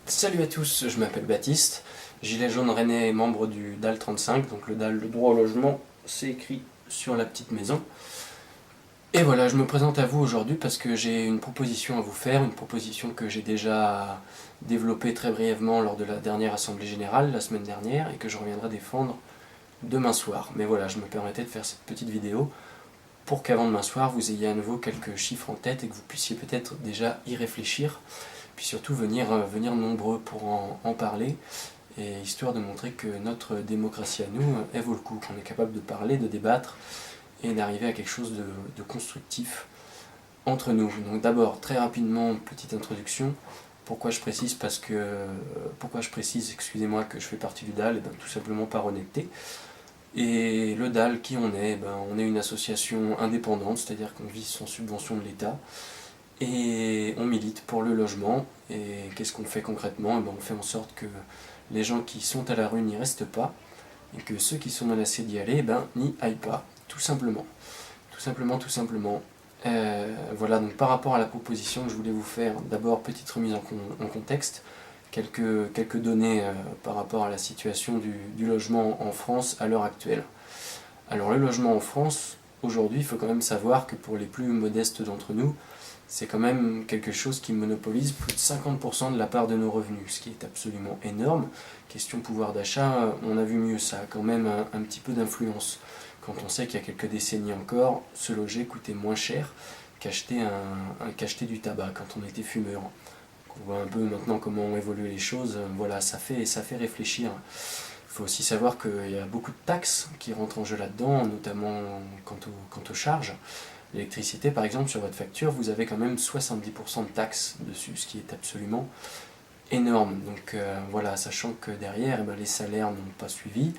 Salut à tous, je m'appelle Baptiste, gilet jaune rennais, membre du DAL 35, donc le DAL, le droit au logement, c'est écrit sur la petite maison. Et voilà, je me présente à vous aujourd'hui parce que j'ai une proposition à vous faire, une proposition que j'ai déjà développée très brièvement lors de la dernière Assemblée Générale, la semaine dernière, et que je reviendrai défendre demain soir. Mais voilà, je me permettais de faire cette petite vidéo pour qu'avant demain soir, vous ayez à nouveau quelques chiffres en tête et que vous puissiez peut-être déjà y réfléchir, puis surtout venir nombreux pour en parler, et histoire de montrer que notre démocratie à nous, elle vaut le coup, qu'on est capable de parler, de débattre, et d'arriver à quelque chose de constructif entre nous. Donc d'abord, très rapidement, petite introduction. Pourquoi je précise excusez-moi, que je fais partie du DAL? Tout simplement par honnêteté. Et le DAL, qui on est? On est une association indépendante, c'est-à-dire qu'on vit sans subvention de l'État, et on milite pour le logement. Et qu'est-ce qu'on fait concrètement? On fait en sorte que les gens qui sont à la rue n'y restent pas, et que ceux qui sont menacés d'y aller, n'y aillent pas, tout simplement. Tout simplement, tout simplement. Voilà, donc par rapport à la proposition que je voulais vous faire, d'abord petite remise en contexte, quelques données par rapport à la situation du logement en France à l'heure actuelle. Alors le logement en France, aujourd'hui, il faut quand même savoir que pour les plus modestes d'entre nous, c'est quand même quelque chose qui monopolise plus de 50% de la part de nos revenus, ce qui est absolument énorme. Question pouvoir d'achat, on a vu mieux, ça a quand même un petit peu d'influence. Quand on sait qu'il y a quelques décennies encore, se loger coûtait moins cher qu'acheter du tabac quand on était fumeur. On voit un peu maintenant comment ont évolué les choses, voilà, ça fait réfléchir. Il faut aussi savoir qu'il y a beaucoup de taxes qui rentrent en jeu là-dedans, notamment quant aux charges. L'électricité, par exemple, sur votre facture, vous avez quand même 70% de taxes dessus, ce qui est absolument énorme. Donc voilà, sachant que derrière, les salaires n'ont pas suivi,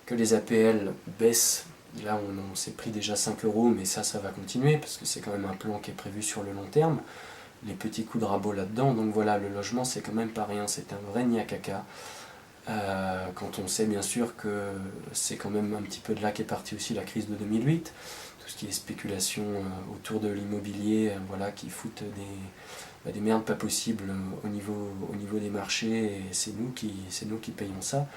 que les APL baissent. Là, on s'est pris déjà 5 euros, mais ça va continuer, parce que c'est quand même un plan qui est prévu sur le long terme. Les petits coups de rabot là-dedans, donc voilà, le logement, c'est quand même pas rien, c'est un vrai nid à caca. Quand on sait bien sûr que c'est quand même un petit peu de là qu'est partie aussi la crise de 2008, tout ce qui est spéculation autour de l'immobilier, voilà, qui foutent des merdes pas possibles au niveau des marchés, et c'est nous qui payons ça,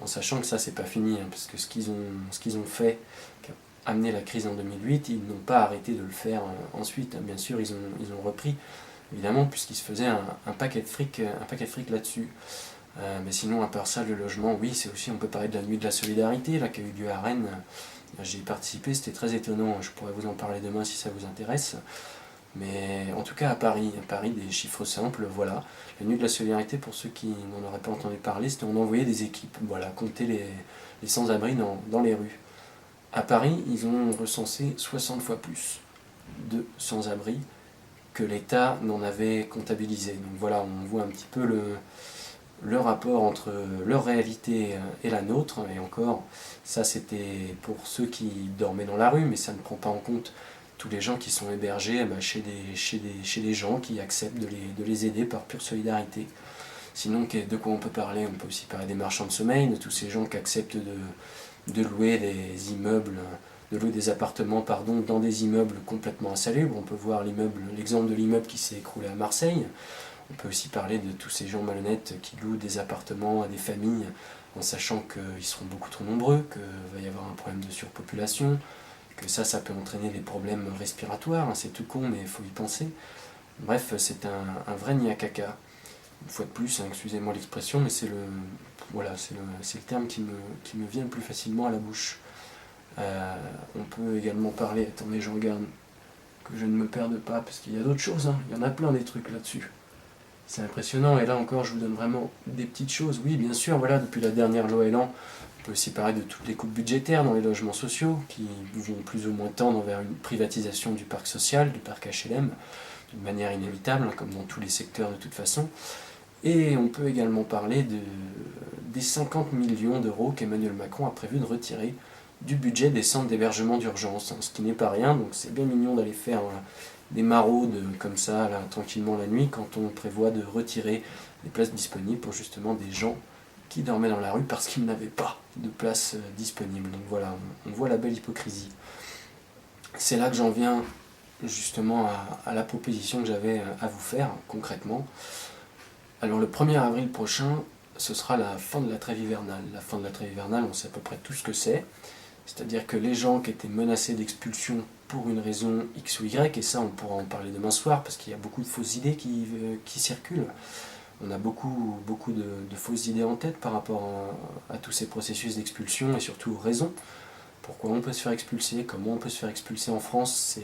en sachant que ça c'est pas fini, parce que ce qu'ils ont fait, qui a amené la crise en 2008, ils n'ont pas arrêté de le faire ensuite, bien sûr ils ont repris, évidemment, puisqu'ils se faisaient un paquet de fric là-dessus. Mais sinon, à part ça, le logement, oui, c'est aussi, on peut parler de la nuit de la solidarité, là, qui a eu lieu à Rennes. J'ai participé, c'était très étonnant, je pourrais vous en parler demain si ça vous intéresse. Mais en tout cas, à Paris, des chiffres simples, voilà. La nuit de la solidarité, pour ceux qui n'en auraient pas entendu parler, c'était on envoyait des équipes, voilà, compter les sans-abri dans les rues. À Paris, ils ont recensé 60 fois plus de sans-abri que l'État n'en avait comptabilisé. Donc voilà, on voit un petit peu le rapport entre leur réalité et la nôtre, et encore, ça c'était pour ceux qui dormaient dans la rue, mais ça ne prend pas en compte tous les gens qui sont hébergés chez des gens qui acceptent de les aider par pure solidarité. Sinon, de quoi on peut parler? On peut aussi parler des marchands de sommeil, de tous ces gens qui acceptent de louer des immeubles, de louer des appartements dans des immeubles complètement insalubres. On peut voir l'exemple de l'immeuble qui s'est écroulé à Marseille. On peut aussi parler de tous ces gens malhonnêtes qui louent des appartements à des familles en sachant qu'ils seront beaucoup trop nombreux, qu'il va y avoir un problème de surpopulation, que ça peut entraîner des problèmes respiratoires, c'est tout con mais il faut y penser. Bref, c'est un vrai nid à caca. Une fois de plus, excusez-moi l'expression, mais c'est le terme qui me vient le plus facilement à la bouche. On peut également parler, attendez, je regarde que je ne me perde pas, parce qu'il y a d'autres choses, il y en a plein des trucs là-dessus. C'est impressionnant, et là encore je vous donne vraiment des petites choses. Oui, bien sûr, voilà, depuis la dernière loi Elan, on peut aussi parler de toutes les coupes budgétaires dans les logements sociaux, qui vont plus ou moins tendre vers une privatisation du parc social, du parc HLM, d'une manière inévitable, comme dans tous les secteurs de toute façon. Et on peut également parler des 50 millions d'euros qu'Emmanuel Macron a prévu de retirer du budget des centres d'hébergement d'urgence, ce qui n'est pas rien, donc c'est bien mignon d'aller faire des maraudes comme ça, là, tranquillement la nuit, quand on prévoit de retirer des places disponibles pour justement des gens qui dormaient dans la rue parce qu'ils n'avaient pas de place disponible. Donc voilà, on voit la belle hypocrisie. C'est là que j'en viens justement à la proposition que j'avais à vous faire concrètement. Alors le 1er avril prochain, ce sera la fin de la trêve hivernale. La fin de la trêve hivernale, on sait à peu près tout ce que c'est. C'est-à-dire que les gens qui étaient menacés d'expulsion pour une raison X ou Y, et ça on pourra en parler demain soir, parce qu'il y a beaucoup de fausses idées qui circulent. On a beaucoup de fausses idées en tête par rapport à tous ces processus d'expulsion, et surtout aux raisons. Pourquoi on peut se faire expulser, comment on peut se faire expulser en France,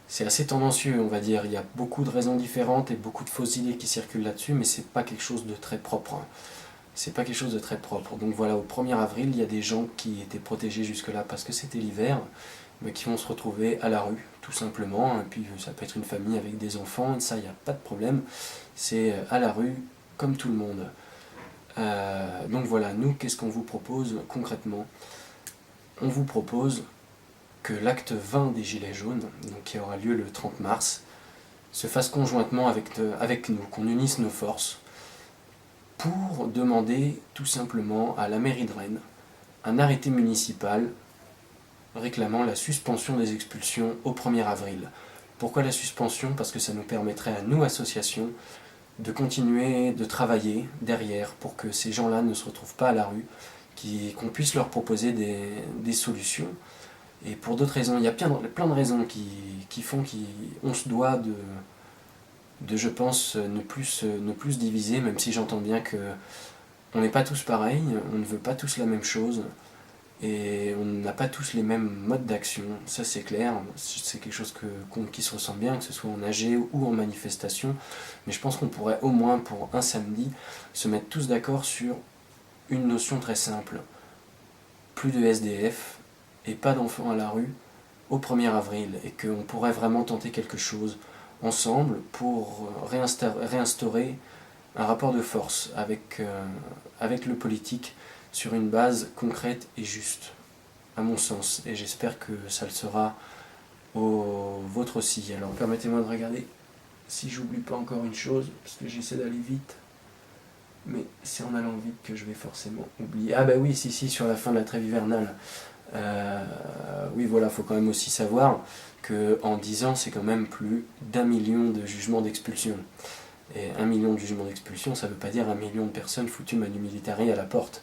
c'est assez tendancieux, on va dire. Il y a beaucoup de raisons différentes et beaucoup de fausses idées qui circulent là-dessus, mais c'est pas quelque chose de très propre. C'est pas quelque chose de très propre. Donc voilà, au 1er avril, il y a des gens qui étaient protégés jusque-là parce que c'était l'hiver, mais qui vont se retrouver à la rue, tout simplement. Et puis ça peut être une famille avec des enfants, et ça, il n'y a pas de problème. C'est à la rue, comme tout le monde. Donc voilà, nous, qu'est-ce qu'on vous propose concrètement? On vous propose que l'acte 20 des Gilets jaunes, donc qui aura lieu le 30 mars, se fasse conjointement avec nous, qu'on unisse nos forces, pour demander tout simplement à la mairie de Rennes un arrêté municipal réclamant la suspension des expulsions au 1er avril. Pourquoi la suspension? Parce que ça nous permettrait à nous, associations, de continuer de travailler derrière pour que ces gens-là ne se retrouvent pas à la rue, qu'on puisse leur proposer des solutions. Et pour d'autres raisons, il y a plein de raisons qui font qu'on se doit je pense, ne plus diviser, même si j'entends bien que on n'est pas tous pareils, on ne veut pas tous la même chose, et on n'a pas tous les mêmes modes d'action, ça c'est clair, c'est quelque chose qui se ressent bien, que ce soit en AG ou en manifestation, mais je pense qu'on pourrait au moins pour un samedi se mettre tous d'accord sur une notion très simple: plus de SDF et pas d'enfants à la rue au 1er avril, et qu'on pourrait vraiment tenter quelque chose ensemble pour réinstaurer un rapport de force avec le politique sur une base concrète et juste, à mon sens, et j'espère que ça le sera au vôtre aussi. Alors permettez-moi de regarder si j'oublie pas encore une chose, parce que j'essaie d'aller vite, mais c'est en allant vite que je vais forcément oublier. Ah bah oui, si, sur la fin de la trêve hivernale. Oui, voilà, il faut quand même aussi savoir qu'en 10 ans, c'est quand même plus d'1 million de jugements d'expulsion. Et 1 million de jugements d'expulsion, ça ne veut pas dire 1 million de personnes foutues manu militari à la porte.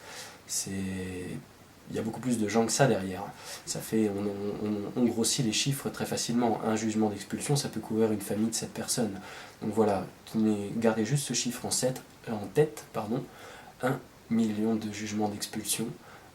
Il y a beaucoup plus de gens que ça derrière. Ça fait, on grossit les chiffres très facilement. Un jugement d'expulsion, ça peut couvrir une famille de 7 personnes. Donc voilà, gardez juste ce chiffre en tête, 1 million de jugements d'expulsion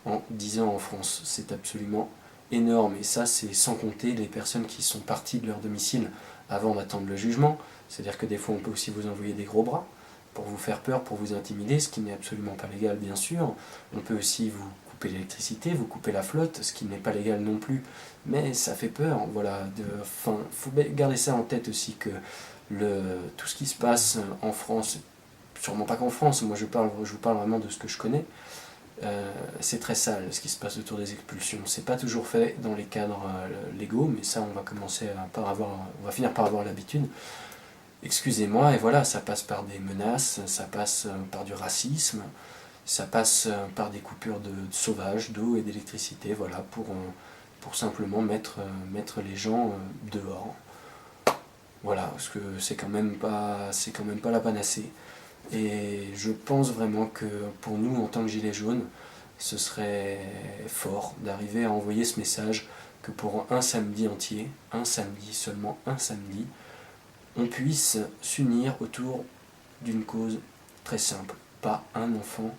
en 10 ans en France. C'est absolument énorme. Et ça, c'est sans compter les personnes qui sont parties de leur domicile avant d'attendre le jugement. C'est-à-dire que des fois, on peut aussi vous envoyer des gros bras pour vous faire peur, pour vous intimider, ce qui n'est absolument pas légal, bien sûr. On peut aussi vous couper l'électricité, vous couper la flotte, ce qui n'est pas légal non plus, mais ça fait peur. Voilà. Faut garder ça en tête aussi, que tout ce qui se passe en France, sûrement pas qu'en France, moi je vous parle vraiment de ce que je connais, c'est très sale ce qui se passe autour des expulsions. C'est pas toujours fait dans les cadres légaux, mais ça on va finir par avoir l'habitude. Excusez-moi, et voilà, ça passe par des menaces, ça passe par du racisme, ça passe par des coupures sauvages d'eau et d'électricité, voilà, pour simplement mettre les gens dehors. Voilà, parce que c'est quand même pas la panacée. Et je pense vraiment que pour nous, en tant que Gilets jaunes, ce serait fort d'arriver à envoyer ce message que pour un samedi entier, seulement un samedi, on puisse s'unir autour d'une cause très simple. Pas un enfant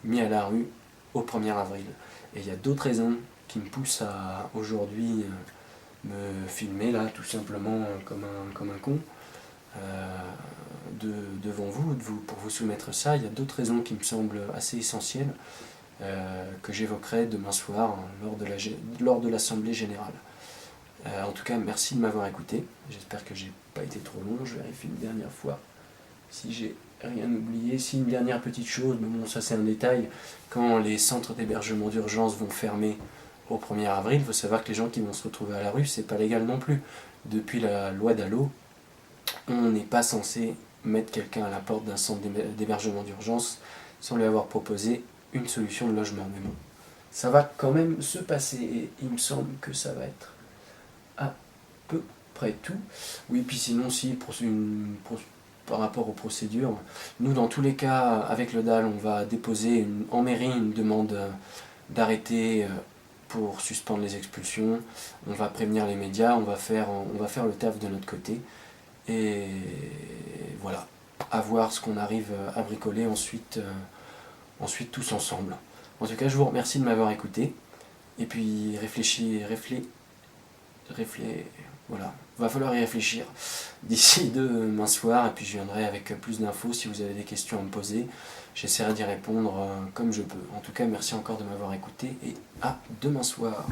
mis à la rue au 1er avril. Et il y a d'autres raisons qui me poussent à aujourd'hui me filmer là, tout simplement comme un con, devant vous, pour vous soumettre ça. Il y a d'autres raisons qui me semblent assez essentielles, que j'évoquerai demain soir lors de l'Assemblée Générale. En tout cas, merci de m'avoir écouté. J'espère que j'ai pas été trop long. Je vérifie une dernière fois si j'ai rien oublié. Si, une dernière petite chose, mais bon, ça c'est un détail. Quand les centres d'hébergement d'urgence vont fermer au 1er avril, il faut savoir que les gens qui vont se retrouver à la rue, c'est pas légal non plus. Depuis la loi Dallot, on n'est pas censé mettre quelqu'un à la porte d'un centre d'hébergement d'urgence sans lui avoir proposé une solution de logement. Mais bon, ça va quand même se passer, et il me semble que ça va être à peu près tout. Oui, puis sinon, si, par rapport aux procédures. Nous, dans tous les cas, avec le DAL, on va déposer en mairie une demande d'arrêté pour suspendre les expulsions. On va prévenir les médias, on va faire le taf de notre côté. Et voilà, à voir ce qu'on arrive à bricoler ensuite tous ensemble. En tout cas, je vous remercie de m'avoir écouté. Et puis voilà, va falloir y réfléchir d'ici demain soir, et puis je viendrai avec plus d'infos si vous avez des questions à me poser. J'essaierai d'y répondre comme je peux. En tout cas, merci encore de m'avoir écouté et à demain soir.